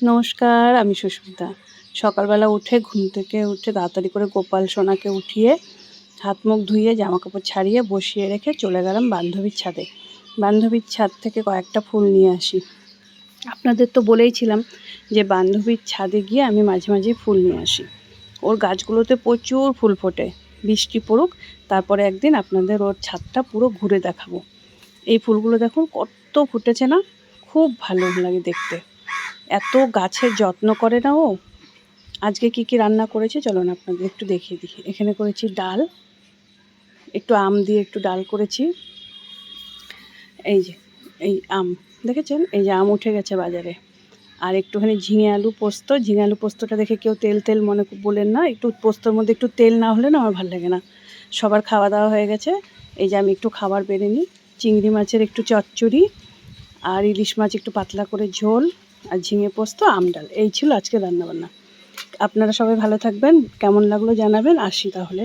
নমস্কার, আমি সুস্মিতা। সকালবেলা ঘুম থেকে উঠে তাড়াতাড়ি করে গোপাল সোনাকে উঠিয়ে হাত মুখ ধুয়ে জামাকাপড় ছাড়িয়ে বসিয়ে রেখে চলে গেলাম বান্ধবীর ছাদে। বান্ধবীর ছাদ থেকে কয়েকটা ফুল নিয়ে আসি। আপনাদের তো বলেইছিলাম যে বান্ধবীর ছাদে গিয়ে আমি মাঝে মাঝে ফুল নিয়ে আসি। ওর গাছগুলোতে প্রচুর ফুল ফোটে। বৃষ্টি পড়ুক, তারপরে একদিন আপনাদের ওর ছাদটা পুরো ঘুরে দেখাবো। এই ফুলগুলো দেখুন কত ফুটেছে না, খুব ভালো লাগে দেখতে। এত গাছের যত্ন করে না ও। আজকে কি রান্না করেছে চলুন আপনাদের একটু দেখিয়ে দিই। এখানে করেছি ডাল, একটু আম দিয়ে একটু ডাল করেছি। এই যে এই আম দেখেছেন, এই যে আম উঠে গেছে বাজারে। আর একটুখানি ঝিঙে আলু পোস্ত। ঝিঙে আলু পোস্তটা দেখে কেউ তেল তেল মনে বলেন না, একটু পোস্তর মধ্যে একটু তেল না হলে না আমার ভালো লাগে না। সবার খাওয়া দাওয়া হয়ে গেছে। এই যে আমি একটু খাবার বেড়ে নিই। চিংড়ি মাছের একটু চচ্চড়ি, আর ইলিশ মাছ একটু পাতলা করে ঝোল, আর ঝিঙে পোস্ত, আম ডাল। এই ছিল আজকে রান্নাবান্না। আপনারা সবাই ভালো থাকবেন, কেমন লাগলো জানাবেন। আসি তাহলে।